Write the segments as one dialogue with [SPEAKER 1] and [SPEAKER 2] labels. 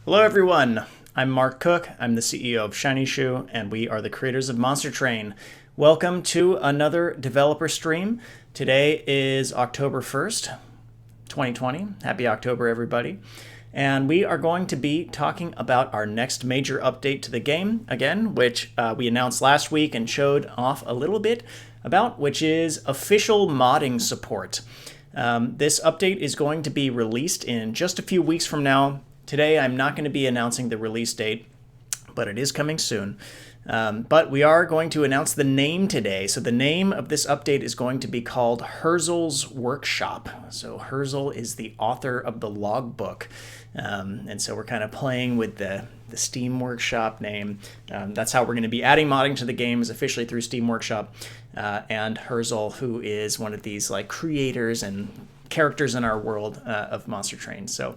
[SPEAKER 1] Hello everyone, I'm Mark Cook, I'm the CEO of Shiny Shoe, and we are the creators of Monster Train. Welcome to another developer stream. Today is October 1st, 2020. Happy October everybody. And we are going to be talking about our next major update to the game, again, which we announced last week and showed off a little bit about, which is official modding support. This update is going to be released in just a few weeks from now. Today, I'm not going to be announcing the release date, but it is coming soon. But we are going to announce the name today. So the name of this update is going to be called Herzl's Workshop. So Herzl is the author of the logbook. And so we're kind of playing with the Steam Workshop name. That's how we're going to be adding modding to the game, is officially through Steam Workshop. And Herzl, who is one of these like creators and characters in our world of Monster Train. So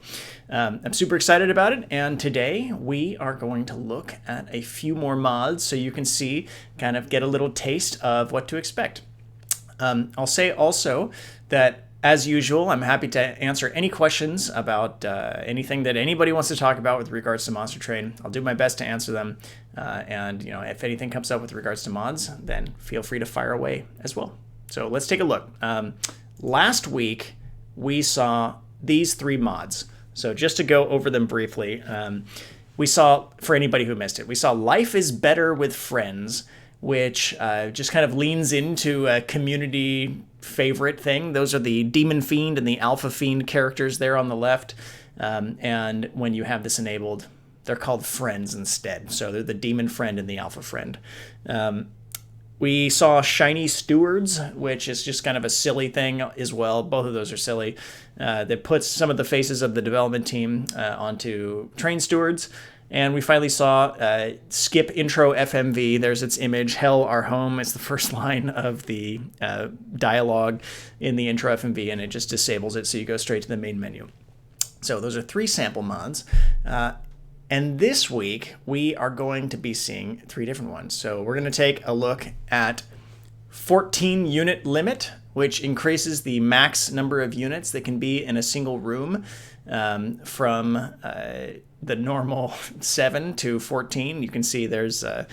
[SPEAKER 1] I'm super excited about it, and today we are going to look at a few more mods so you can see, kind of get a little taste of what to expect. I'll say also that, as usual, I'm happy to answer any questions about anything that anybody wants to talk about with regards to Monster Train. I'll do my best to answer them, and if anything comes up with regards to mods, then feel free to fire away as well. So let's take a look. Last week, we saw these three mods. So just to go over them briefly, we saw, for anybody who missed it, we saw Life is Better with Friends, which just kind of leans into a community favorite thing. Those are the Demon Fiend and the Alpha Fiend characters there on the left. And when you have this enabled, they're called friends instead. So they're the Demon Friend and the Alpha Friend. We saw Shiny Stewards, which is just kind of a silly thing as well. Both of those are silly. That puts some of the faces of the development team onto train stewards. And we finally saw skip Intro Fmv. There's its image. Hell, our home is the first line of the dialogue in the Intro Fmv, and it just disables it, so you go straight to the main menu. So those are three sample mods. And this week, we are going to be seeing three different ones. So we're going to take a look at 14 unit limit, which increases the max number of units that can be in a single room from the normal 7 to 14. You can see there's the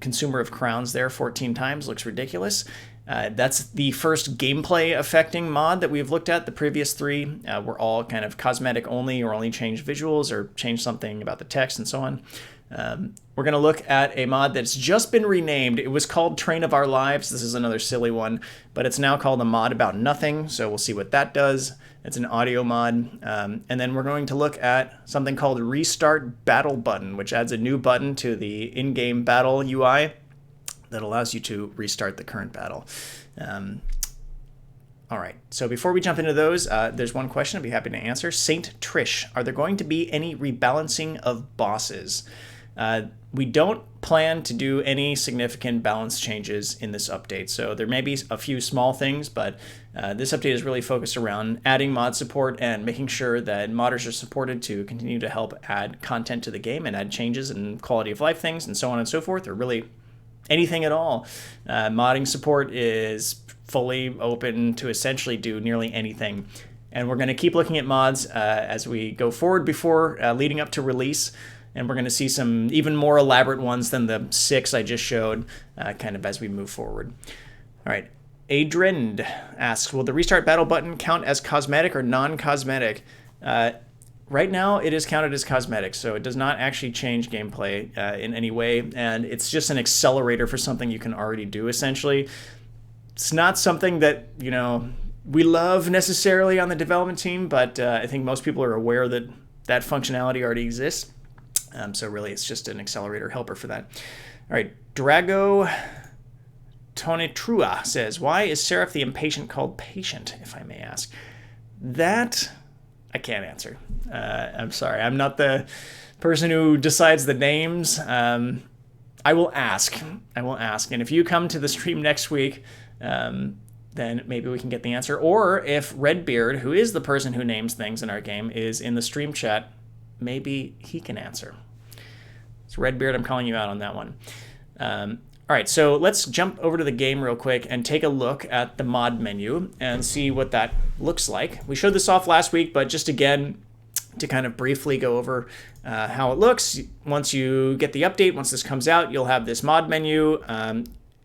[SPEAKER 1] consumer of crowns there 14 times. Looks ridiculous. That's the first gameplay affecting mod that we've looked at. The previous three were all kind of cosmetic only, or only change visuals or change something about the text and so on. We're going to look at a mod that's just been renamed. It was called Train of Our Lives. This is another silly one, but it's now called a mod about nothing. So we'll see what that does. It's an audio mod. And then we're going to look at something called Restart Battle Button, which adds a new button to the in-game battle UI that allows you to restart the current battle. All right, so before we jump into those, there's one question I'd be happy to answer. Saint Trish, are there going to be any rebalancing of bosses? We don't plan to do any significant balance changes in this update, so there may be a few small things, but this update is really focused around adding mod support and making sure that modders are supported to continue to help add content to the game and add changes and quality of life things and so on and so forth, or really anything at all. Modding support is fully open to essentially do nearly anything. And we're going to keep looking at mods as we go forward before leading up to release. And we're going to see some even more elaborate ones than the 6 I just showed kind of as we move forward. All right. Adrind asks, will the restart battle button count as cosmetic or non-cosmetic? Right now, it is counted as cosmetic, so it does not actually change gameplay in any way, and it's just an accelerator for something you can already do, essentially. It's not something that, we love necessarily on the development team, but I think most people are aware that that functionality already exists. So really, it's just an accelerator helper for that. All right, Drago Tonetrua says, why is Seraph the Impatient called Patient, if I may ask? That I can't answer. I'm sorry. I'm not the person who decides the names. I will ask. And if you come to the stream next week, then maybe we can get the answer. Or if Redbeard, who is the person who names things in our game, is in the stream chat, maybe he can answer. So Redbeard, I'm calling you out on that one. All right, so let's jump over to the game real quick and take a look at the mod menu and see what that looks like. We showed this off last week, but just again, to kind of briefly go over how it looks. Once you get the update, once this comes out, you'll have this mod menu.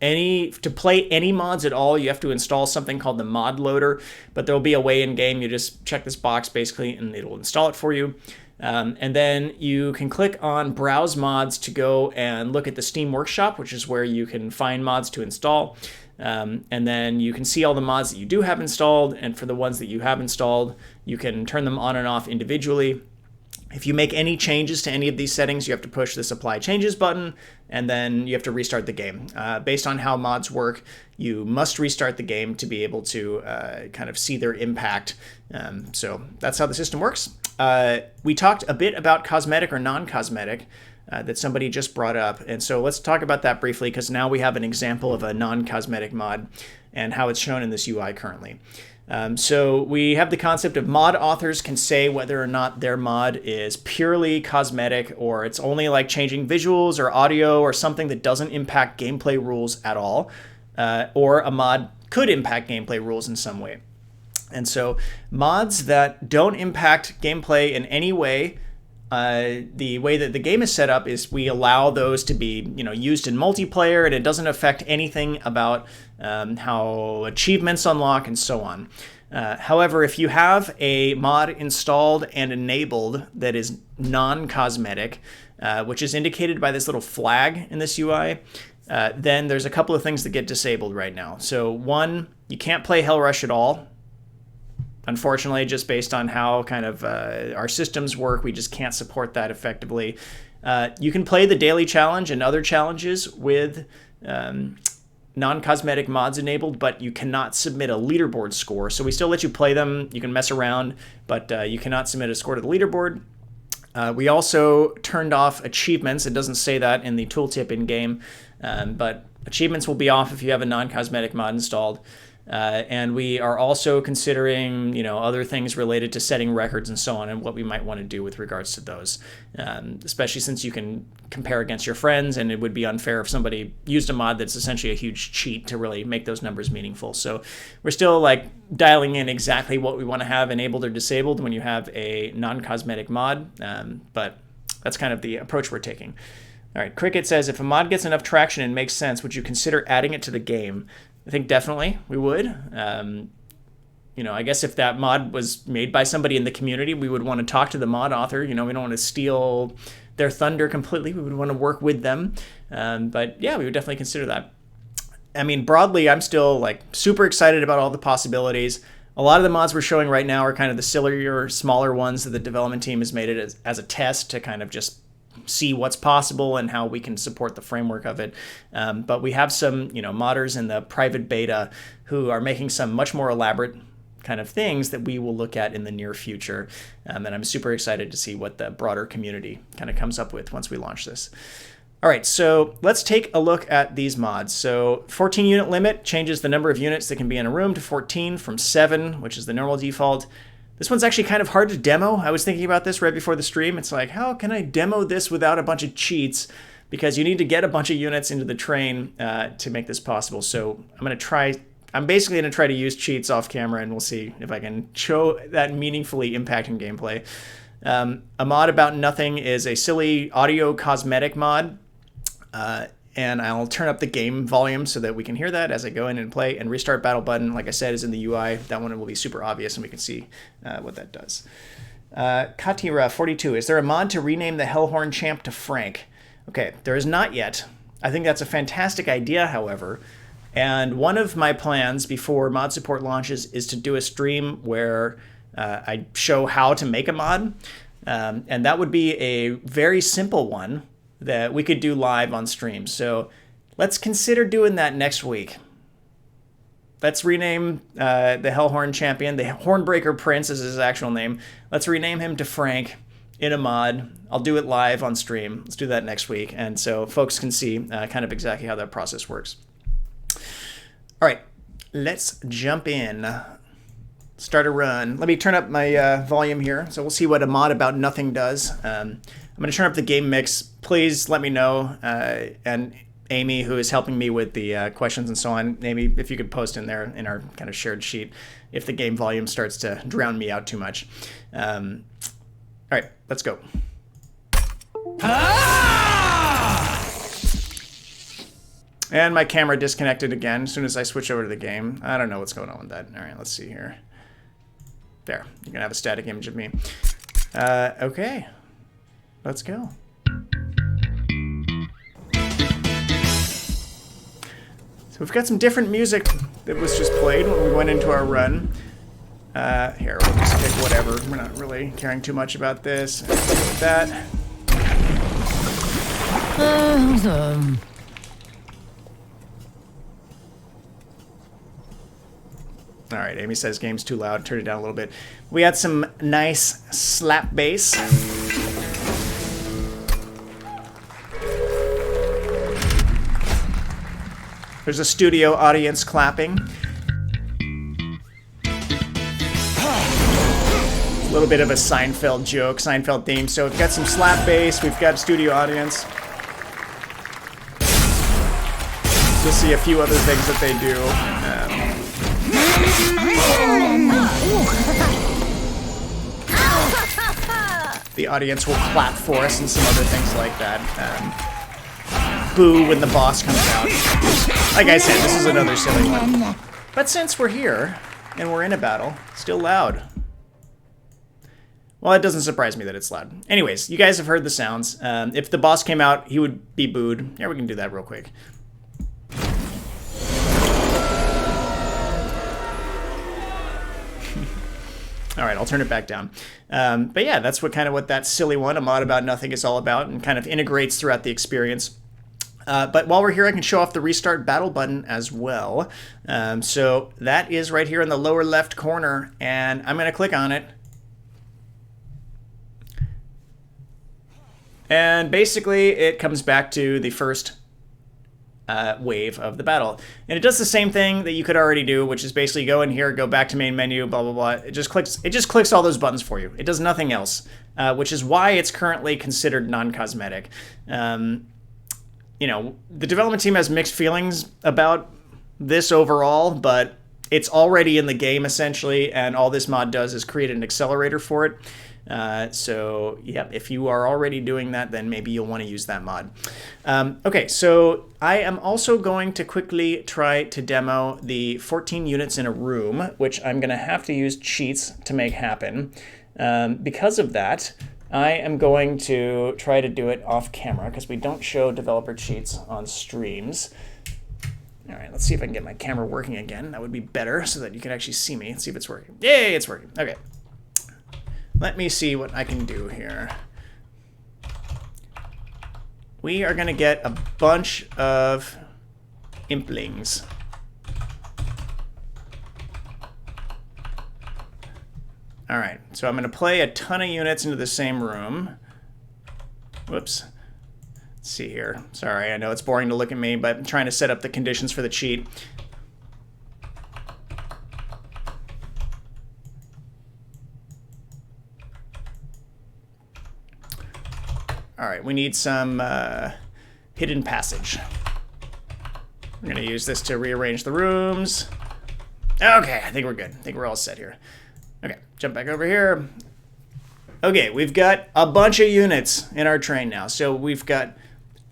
[SPEAKER 1] To play any mods at all, you have to install something called the mod loader, but there'll be a way in game. You just check this box basically and it'll install it for you. And then you can click on Browse Mods to go and look at the Steam Workshop, which is where you can find mods to install. And then you can see all the mods that you do have installed, and for the ones that you have installed, you can turn them on and off individually. If you make any changes to any of these settings, you have to push this Apply Changes button, and then you have to restart the game. Based on how mods work, you must restart the game to be able to kind of see their impact. So that's how the system works. We talked a bit about cosmetic or non-cosmetic that somebody just brought up. And so let's talk about that briefly, because now we have an example of a non-cosmetic mod and how it's shown in this UI currently. So we have the concept of mod authors can say whether or not their mod is purely cosmetic, or it's only like changing visuals or audio or something that doesn't impact gameplay rules at all, or a mod could impact gameplay rules in some way. And so mods that don't impact gameplay in any way, the way that the game is set up is we allow those to be, used in multiplayer, and it doesn't affect anything about how achievements unlock and so on. However, if you have a mod installed and enabled that is non-cosmetic, which is indicated by this little flag in this UI, then there's a couple of things that get disabled right now. So one, you can't play Hell Rush at all. Unfortunately, just based on how kind of our systems work, we just can't support that effectively. You can play the daily challenge and other challenges with non-cosmetic mods enabled, but you cannot submit a leaderboard score. So we still let you play them. You can mess around, but you cannot submit a score to the leaderboard. We also turned off achievements. It doesn't say that in the tooltip in-game, but achievements will be off if you have a non-cosmetic mod installed. And we are also considering, other things related to setting records and so on, and what we might want to do with regards to those, especially since you can compare against your friends, and it would be unfair if somebody used a mod that's essentially a huge cheat to really make those numbers meaningful. So we're still dialing in exactly what we want to have enabled or disabled when you have a non-cosmetic mod, but that's kind of the approach we're taking. All right, Cricket says, if a mod gets enough traction and makes sense, would you consider adding it to the game? I think definitely we would. I guess if that mod was made by somebody in the community, we would want to talk to the mod author. We don't want to steal their thunder completely. We would want to work with them. But yeah, we would definitely consider that. I mean, broadly, I'm still super excited about all the possibilities. A lot of the mods we're showing right now are kind of the sillier, smaller ones that the development team has made it as a test to kind of just see what's possible and how we can support the framework of it. But we have some, modders in the private beta who are making some much more elaborate kind of things that we will look at in the near future. And I'm super excited to see what the broader community kind of comes up with once we launch this. All right, so let's take a look at these mods. So 14 unit limit changes the number of units that can be in a room to 14 from 7, which is the normal default. This one's actually kind of hard to demo. I was thinking about this right before the stream. It's like, how can I demo this without a bunch of cheats? Because you need to get a bunch of units into the train to make this possible. So I'm basically going to try to use cheats off camera, and we'll see if I can show that meaningfully impacting gameplay. A mod about nothing is a silly audio cosmetic mod. And I'll turn up the game volume so that we can hear that as I go in and play. And restart battle button, like I said, is in the UI. That one will be super obvious, and we can see what that does. Katira42, is there a mod to rename the Hellhorn champ to Frank? Okay, there is not yet. I think that's a fantastic idea, however. And one of my plans before mod support launches is to do a stream where I show how to make a mod. And that would be a very simple one that we could do live on stream. So let's consider doing that next week. Let's rename the Hellhorn champion, the Hornbreaker Prince is his actual name. Let's rename him to Frank in a mod. I'll do it live on stream. Let's do that next week. And so folks can see kind of exactly how that process works. All right, let's jump in. Start a run. Let me turn up my volume here. So we'll see what a mod about nothing does. I'm going to turn up the game mix. Please let me know. And Amy, who is helping me with the questions and so on, Amy, if you could post in there in our kind of shared sheet if the game volume starts to drown me out too much. All right, let's go. And my camera disconnected again as soon as I switch over to the game. I don't know what's going on with that. All right, let's see here. There, you're gonna have a static image of me. Okay, let's go. So we've got some different music that was just played when we went into our run. Here, we'll just pick whatever. We're not really caring too much about this. That. All right, Amy says game's too loud. Turn it down a little bit. We had some nice slap bass. There's a studio audience clapping. A little bit of a Seinfeld joke, Seinfeld theme. So we've got some slap bass. We've got a studio audience. You'll see a few other things that they do. The audience will clap for us and some other things like that. Boo when the boss comes out. Like I said, this is another silly one. But since we're here and we're in a battle, still loud. Well, it doesn't surprise me that it's loud. Anyways, you guys have heard the sounds. If the boss came out, he would be booed. Yeah, we can do that real quick. All right, I'll turn it back down. But yeah, that's what that silly one, A Mod About Nothing, is all about, and kind of integrates throughout the experience. But while we're here, I can show off the restart battle button as well. So that is right here in the lower left corner, and I'm going to click on it. And basically, it comes back to the first wave of the battle. And it does the same thing that you could already do, which is basically go in here, go back to main menu, blah, blah, blah. It just clicks all those buttons for you. It does nothing else, which is why it's currently considered non-cosmetic. You know, the development team has mixed feelings about this overall, but it's already in the game, essentially, and all this mod does is create an accelerator for it. So, yeah, if you are already doing that, then maybe you'll want to use that mod. Okay, so I am also going to quickly try to demo the 14 units in a room, which I'm going to have to use cheats to make happen. Because of that, I am going to try to do it off camera because we don't show developer cheats on streams. All right, let's see if I can get my camera working again. That would be better so that you can actually see me and see if it's working. Yay, it's working. Okay. Let me see what I can do here. We are going to get a bunch of implings. All right, so I'm going to play a ton of units into the same room. Whoops. Let's see here. Sorry, I know it's boring to look at me, but I'm trying to set up the conditions for the cheat. All right, we need some hidden passage. We're going to use this to rearrange the rooms. Okay, I think we're good. I think we're all set here. Okay, jump back over here. Okay, we've got a bunch of units in our train now. So we've got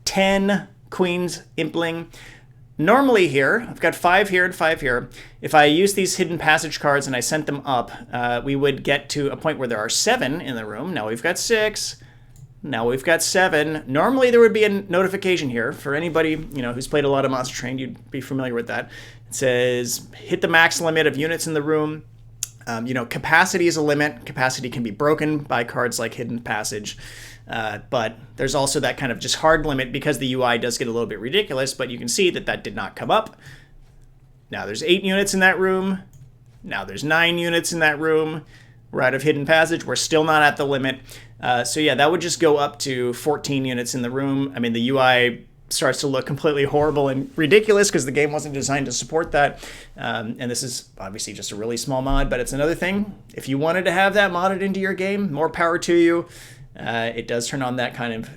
[SPEAKER 1] 10 Queen's Impling. Normally here, I've got 5 here and 5 here. If I use these hidden passage cards and I sent them up, we would get to a point where there are 7 in the room. Now we've got 6. Now we've got 7. Normally there would be a notification here for anybody, you know, who's played a lot of Monster Train. You'd be familiar with that. It says hit the max limit of units in the room. You know, capacity is a limit. Capacity can be broken by cards like Hidden Passage. But there's also that kind of just hard limit because the UI does get a little bit ridiculous, but you can see that that did not come up. Now there's 8 units in that room. Now there's 9 units in that room. We're out of Hidden Passage. We're still not at the limit. So yeah, that would just go up to 14 units in the room. I mean, the UI starts to look completely horrible and ridiculous because the game wasn't designed to support that. And this is obviously just a really small mod, but it's another thing. If you wanted to have that modded into your game, more power to you. It does turn on that kind of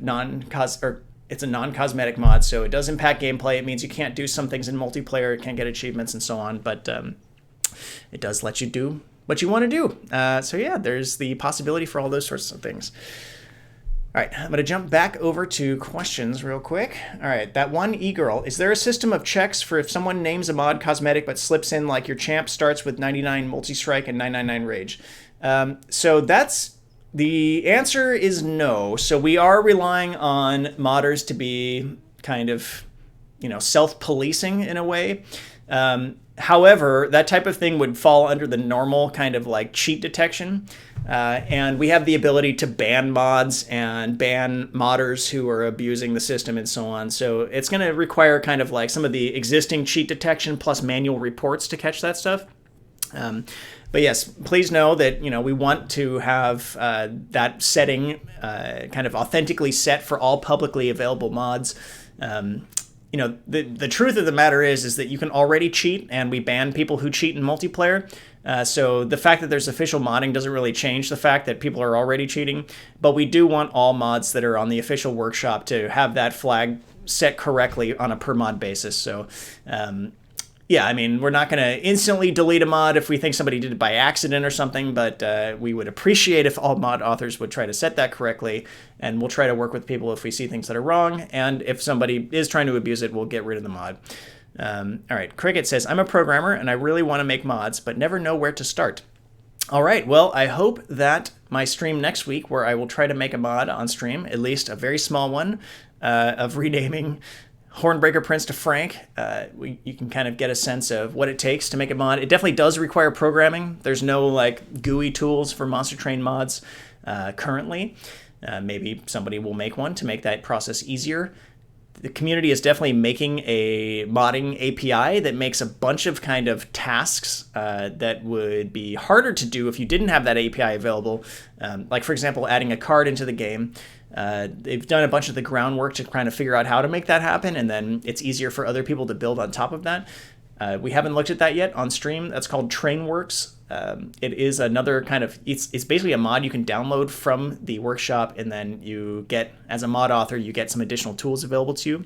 [SPEAKER 1] it's a non-cosmetic mod, so it does impact gameplay. It means you can't do some things in multiplayer, can't get achievements and so on, but it does let you do what you want to do. So yeah, there's the possibility for all those sorts of things. All right, I'm going to jump back over to questions real quick. All right, that one e-girl. Is there a system of checks for if someone names a mod cosmetic but slips in like your champ starts with 99 multi-strike and 999 rage? So that's... The answer is no. So we are relying on modders to be kind of, self-policing in a way. However, that type of thing would fall under the normal kind of like cheat detection. And we have the ability to ban mods and ban modders who are abusing the system and so on. So it's going to require kind of like some of the existing cheat detection plus manual reports to catch that stuff. But yes, please know that, we want to have that setting kind of authentically set for all publicly available mods. The truth of the matter is that you can already cheat, and we ban people who cheat in multiplayer. So the fact that there's official modding doesn't really change the fact that people are already cheating. But we do want all mods that are on the official workshop to have that flag set correctly on a per mod basis. So yeah, I mean, we're not going to instantly delete a mod if we think somebody did it by accident or something, but we would appreciate if all mod authors would try to set that correctly, and we'll try to work with people if we see things that are wrong, and if somebody is trying to abuse it, we'll get rid of the mod. All right, Cricket says, I'm a programmer, and I really want to make mods, but never know where to start. All right, well, I hope that my stream next week, where I will try to make a mod on stream, at least a very small one, of renaming Hornbreaker Prince to Frank, you can kind of get a sense of what it takes to make a mod. It definitely does require programming. There's no like GUI tools for Monster Train mods currently. Maybe somebody will make one to make that process easier. The community is definitely making a modding API that makes a bunch of kind of tasks that would be harder to do if you didn't have that API available. Like, for example, adding a card into the game. They've done a bunch of the groundwork to kind of figure out how to make that happen, and then it's easier for other people to build on top of that. We haven't looked at that yet on stream. That's called Trainworks. It is another kind of, it's basically a mod you can download from the workshop, and then you get, as a mod author, you get some additional tools available to you.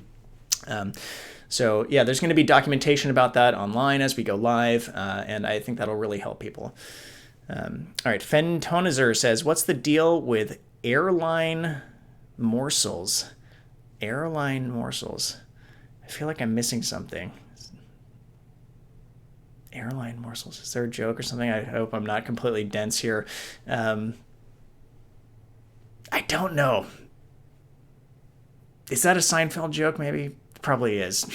[SPEAKER 1] So yeah, there's going to be documentation about that online as we go live, and I think that'll really help people. All right, Fentonizer says, what's the deal with airline morsels? Airline morsels. I feel like I'm missing something. Airline morsels. Is there a joke or something? I hope I'm not completely dense here. I don't know. Is that a Seinfeld joke? Maybe. Probably is.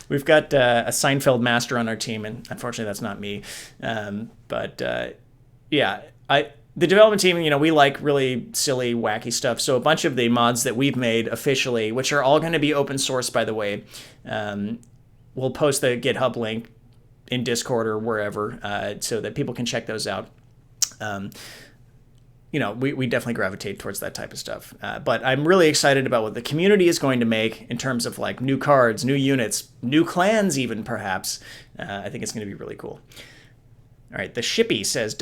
[SPEAKER 1] We've got a Seinfeld master on our team, and unfortunately that's not me. Yeah, the development team, we like really silly, wacky stuff. So a bunch of the mods that we've made officially, which are all going to be open source, by the way, we'll post the GitHub link in Discord or wherever so that people can check those out. We definitely gravitate towards that type of stuff. But I'm really excited about what the community is going to make in terms of like new cards, new units, new clans even, perhaps. I think it's going to be really cool. All right, the Shippy says,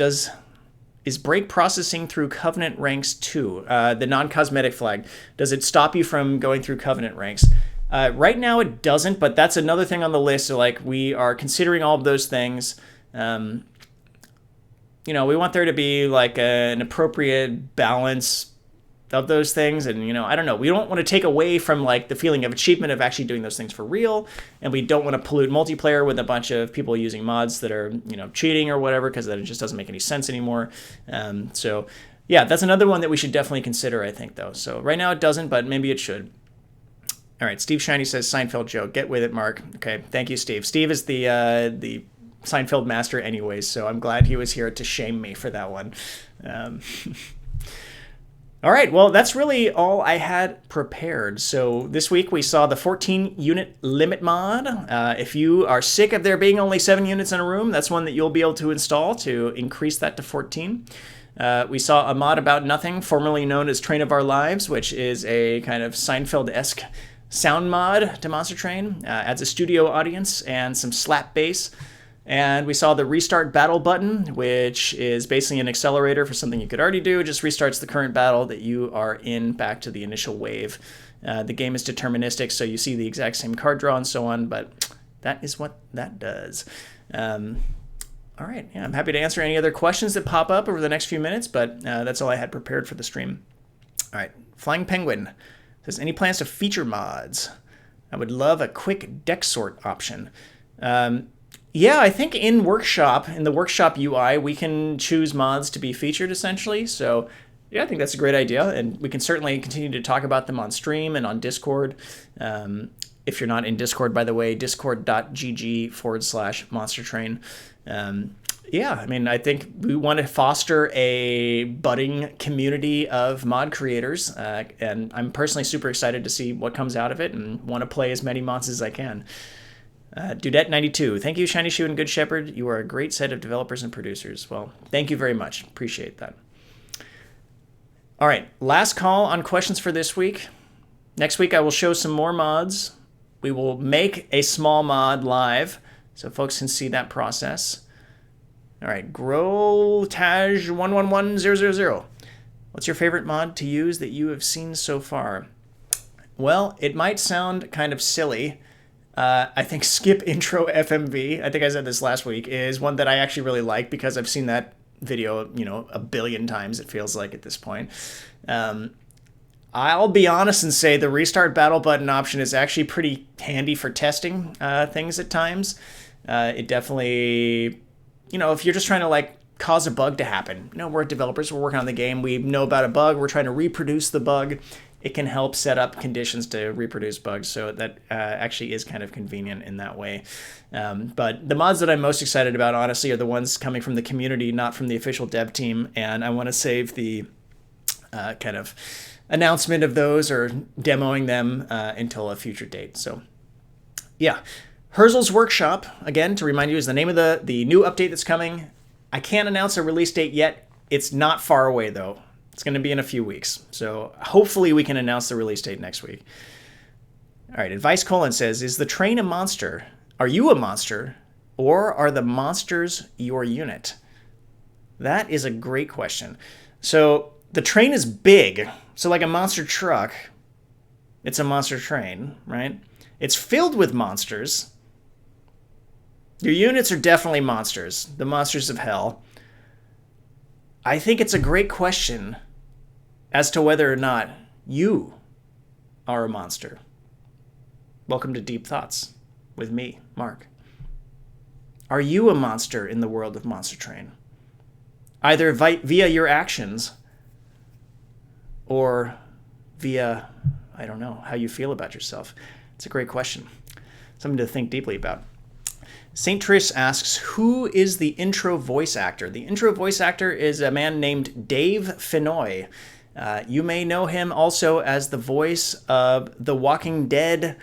[SPEAKER 1] is break processing through Covenant ranks too? The non-cosmetic flag, does it stop you from going through Covenant ranks? Right now it doesn't, but that's another thing on the list. So like we are considering all of those things. We want there to be like an appropriate balance of those things. And, I don't know, we don't want to take away from like the feeling of achievement of actually doing those things for real. And we don't want to pollute multiplayer with a bunch of people using mods that are, cheating or whatever, because then it just doesn't make any sense anymore. So yeah, that's another one that we should definitely consider, I think, though. So right now it doesn't, but maybe it should. All right, Steve Shiny says, Seinfeld joke. Get with it, Mark. Okay, thank you, Steve. Steve is the Seinfeld master anyways, so I'm glad he was here to shame me for that one. All right, well, that's really all I had prepared. So this week we saw the 14-unit limit mod. If you are sick of there being only 7 units in a room, that's one that you'll be able to install to increase that to 14. We saw a mod about nothing, formerly known as Train of Our Lives, which is a kind of Seinfeld-esque sound mod to Monster Train. Adds a studio audience and some slap bass. And we saw the restart battle button, which is basically an accelerator for something you could already do. It just restarts the current battle that you are in back to the initial wave. The game is deterministic, so you see the exact same card draw and so on, but that is what that does. All right, yeah, I'm happy to answer any other questions that pop up over the next few minutes, but that's all I had prepared for the stream. All right, Flying Penguin says, any plans to feature mods? I would love a quick deck sort option. Yeah, I think in the Workshop UI, we can choose mods to be featured essentially. So yeah, I think that's a great idea. And we can certainly continue to talk about them on stream and on Discord. If you're not in Discord, by the way, discord.gg/monstertrain. Yeah, I mean, I think we want to foster a budding community of mod creators, and I'm personally super excited to see what comes out of it and want to play as many mods as I can. Dudette92, thank you, Shiny Shoe and Good Shepherd. You are a great set of developers and producers. Well, thank you very much. Appreciate that. All right, last call on questions for this week. Next week, I will show some more mods. We will make a small mod live so folks can see that process. All right, GrowTaj111000. What's your favorite mod to use that you have seen so far? Well, it might sound kind of silly. I think Skip Intro Fmv, I think I said this last week, is one that I actually really like because I've seen that video, a billion times, it feels like at this point. I'll be honest and say the restart battle button option is actually pretty handy for testing things at times. It definitely, if you're just trying to cause a bug to happen, we're developers, we're working on the game, we know about a bug, we're trying to reproduce the bug. It can help set up conditions to reproduce bugs, so that actually is kind of convenient in that way. But the mods that I'm most excited about, honestly, are the ones coming from the community, not from the official dev team, and I want to save the kind of announcement of those or demoing them until a future date. So, yeah. Herzl's Workshop, again, to remind you, is the name of the new update that's coming. I can't announce a release date yet. It's not far away, though. It's going to be in a few weeks. So hopefully we can announce the release date next week. All right, Advice Colon says, is the train a monster? Are you a monster? Or are the monsters your unit? That is a great question. So the train is big. So like a monster truck, it's a monster train, right? It's filled with monsters. Your units are definitely monsters. The monsters of hell. I think it's a great question as to whether or not you are a monster. Welcome to Deep Thoughts with me, Mark. Are you a monster in the world of Monster Train? Either via your actions or via, I don't know, how you feel about yourself. It's a great question. Something to think deeply about. St. Trish asks, who is the intro voice actor? The intro voice actor is a man named Dave Fennoy. You may know him also as the voice of the Walking Dead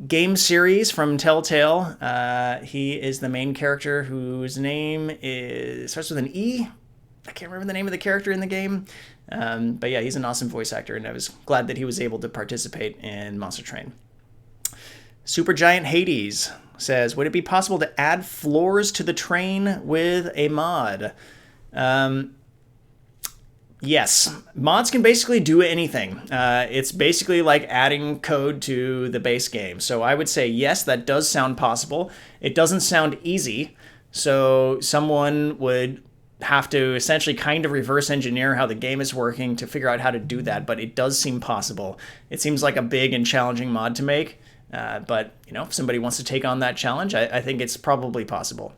[SPEAKER 1] game series from Telltale. He is the main character whose name starts with an E. I can't remember the name of the character in the game. But yeah, he's an awesome voice actor, and I was glad that he was able to participate in Monster Train. Supergiant Hades says, would it be possible to add floors to the train with a mod? Yes. Mods can basically do anything. It's basically like adding code to the base game. So I would say, yes, that does sound possible. It doesn't sound easy. So someone would have to essentially kind of reverse engineer how the game is working to figure out how to do that. But it does seem possible. It seems like a big and challenging mod to make. But, if somebody wants to take on that challenge, I think it's probably possible.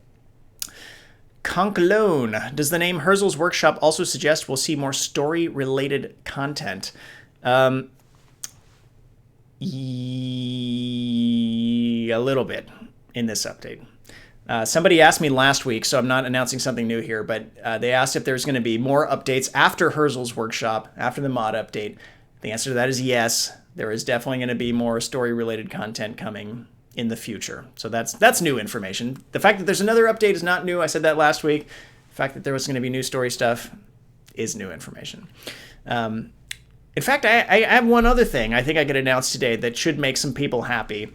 [SPEAKER 1] Conklone, does the name Herzl's Workshop also suggest we'll see more story-related content? A little bit in this update. Somebody asked me last week, so I'm not announcing something new here, but they asked if there's going to be more updates after Herzl's Workshop, after the mod update. The answer to that is yes. There is definitely going to be more story-related content coming in the future. So that's new information. The fact that there's another update is not new. I said that last week. The fact that there was going to be new story stuff is new information. In fact, I have one other thing I think I could announce today that should make some people happy.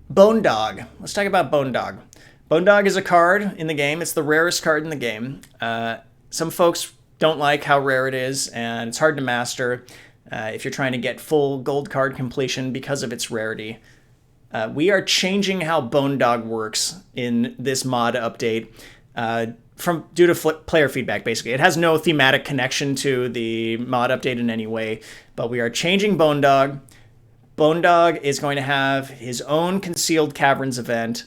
[SPEAKER 1] Bone Dog. Let's talk about Bone Dog. Bone Dog is a card in the game. It's the rarest card in the game. Some folks don't like how rare it is, and it's hard to master if you're trying to get full gold card completion because of its rarity. We are changing how Bone Dog works in this mod update due to player feedback, basically. It has no thematic connection to the mod update in any way, but we are changing Bone Dog. Bone Dog is going to have his own Concealed Caverns event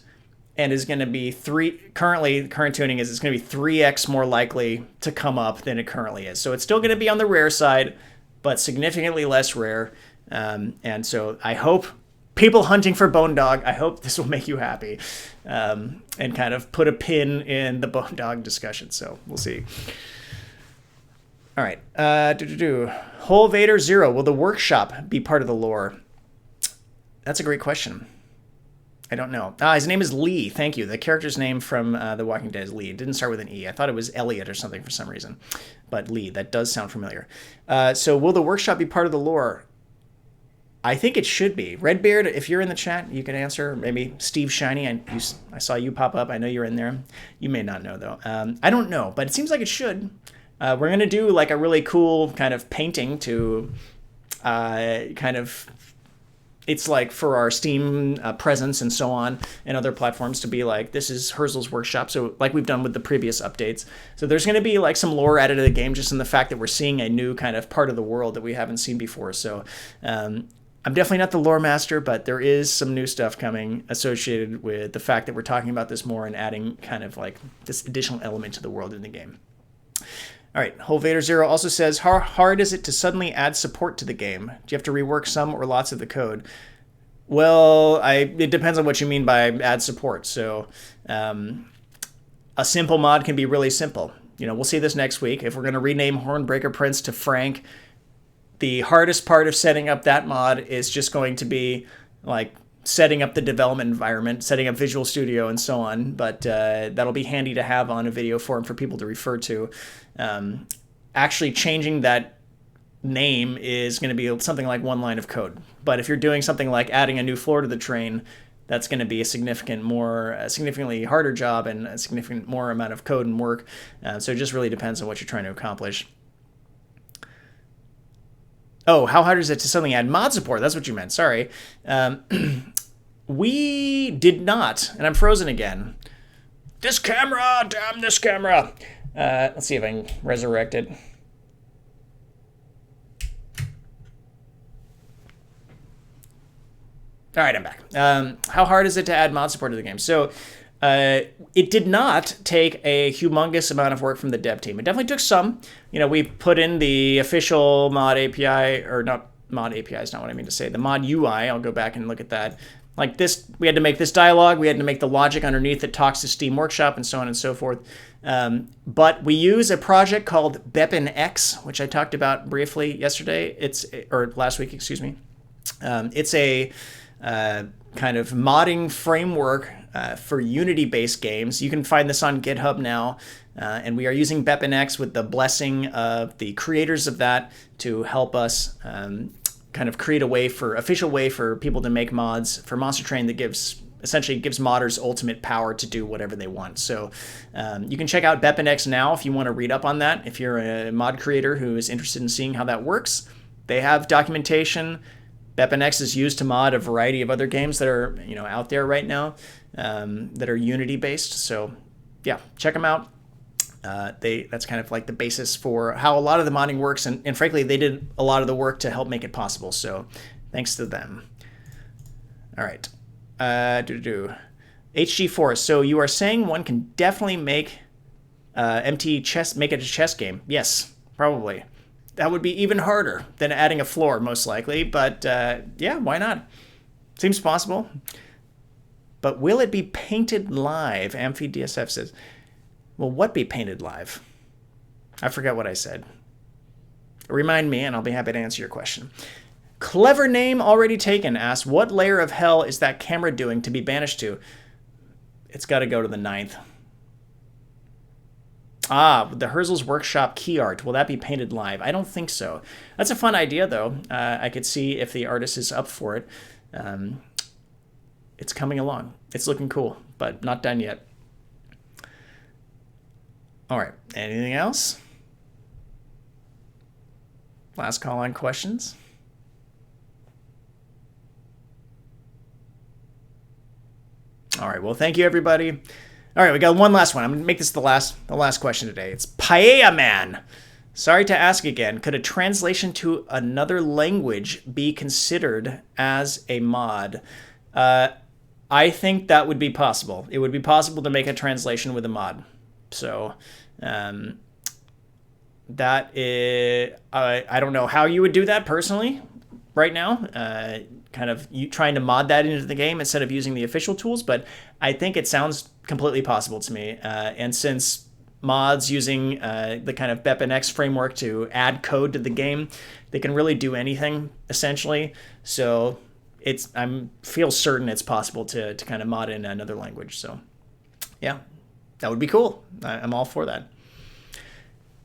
[SPEAKER 1] and is going to be current tuning is it's going to be 3x more likely to come up than it currently is. So it's still going to be on the rare side, but significantly less rare. And so I hope people hunting for Bone Dog, I hope this will make you happy and kind of put a pin in the Bone Dog discussion. So we'll see. All right. Whole Vader Zero, will the workshop be part of the lore? That's a great question. I don't know. His name is Lee. Thank you. The character's name from The Walking Dead is Lee. It didn't start with an E. I thought it was Elliot or something for some reason. But Lee, that does sound familiar. So will the workshop be part of the lore? I think it should be. Redbeard, if you're in the chat, you can answer. Maybe Steve Shiny, I saw you pop up. I know you're in there. You may not know, though. I don't know, but it seems like it should. We're going to do like a really cool kind of painting to it's like for our Steam presence and so on and other platforms to be like, this is Herzl's workshop. So like we've done with the previous updates. So there's going to be like some lore added to the game just in the fact that we're seeing a new kind of part of the world that we haven't seen before. So I'm definitely not the lore master, but there is some new stuff coming associated with the fact that we're talking about this more and adding kind of like this additional element to the world in the game. All right, Whole Vader Zero also says, how hard is it to suddenly add support to the game? Do you have to rework some or lots of the code? Well, it depends on what you mean by add support. So a simple mod can be really simple. We'll see this next week. If we're going to rename Hornbreaker Prince to Frank, the hardest part of setting up that mod is just going to be like setting up the development environment, setting up Visual Studio and so on, but that'll be handy to have on a video form for people to refer to. Actually changing that name is going to be something like one line of code. But if you're doing something like adding a new floor to the train, that's going to be a significantly harder job and a significant more amount of code and work. So it just really depends on what you're trying to accomplish. Oh, how hard is it to suddenly add mod support? That's what you meant. Sorry. We did not, and I'm frozen again. This camera! Damn this camera! Let's see if I can resurrect it. All right, I'm back. How hard is it to add mod support to the game? So it did not take a humongous amount of work from the dev team. It definitely took some. We put in the official mod API, or not mod API is not what I mean to say. The mod UI, I'll go back and look at that. Like this, we had to make this dialogue. We had to make the logic underneath that talks to Steam Workshop and so on and so forth. But we use a project called BepInX, which I talked about briefly yesterday. Or last week, excuse me. It's a kind of modding framework for Unity-based games. You can find this on GitHub now, and we are using BepInX with the blessing of the creators of that to help us kind of create official way for people to make mods for Monster Train that essentially gives modders ultimate power to do whatever they want. So you can check out BepInX now if you want to read up on that. If you're a mod creator who is interested in seeing how that works, they have documentation. BepInX is used to mod a variety of other games that are out there right now that are Unity based. So yeah, check them out. That's kind of like the basis for how a lot of the modding works, and frankly, they did a lot of the work to help make it possible. So thanks to them. All right. HG Force. So you are saying one can definitely make make it a chess game? Yes, probably. That would be even harder than adding a floor, most likely. But yeah, why not? Seems possible. But will it be painted live? AmphiDSF says. Will what be painted live? I forgot what I said. Remind me, and I'll be happy to answer your question. Clever name already taken asks, what layer of hell is that camera doing to be banished to? It's got to go to the 9th. The Herzl's Workshop key art. Will that be painted live? I don't think so. That's a fun idea, though. I could see if the artist is up for it. It's coming along. It's looking cool, but not done yet. All right. Anything else? Last call on questions. All right, well, thank you, everybody. All right, we got one last one. I'm going to make this the last question today. It's Paella Man. Sorry to ask again, could a translation to another language be considered as a mod? I think that would be possible. It would be possible to make a translation with a mod. So that is, I don't know how you would do that personally right now. Kind of you trying to mod that into the game instead of using the official tools, but I think it sounds completely possible to me. And since mods using the kind of BepInEx framework to add code to the game, they can really do anything essentially. So I feel certain it's possible to kind of mod in another language. So yeah, that would be cool. I'm all for that.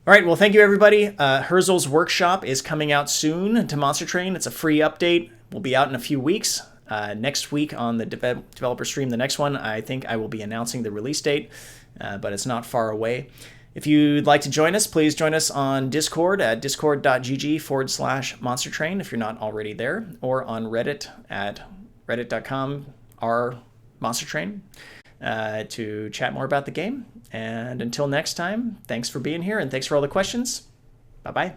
[SPEAKER 1] All right, well, thank you, everybody. Herzl's Workshop is coming out soon to Monster Train. It's a free update. We'll be out in a few weeks. Next week on the developer stream, the next one, I think I will be announcing the release date, but it's not far away. If you'd like to join us, please join us on Discord at discord.gg/monstertrain if you're not already there, or on Reddit at reddit.com/monstertrain to chat more about the game. And until next time, thanks for being here and thanks for all the questions. Bye-bye.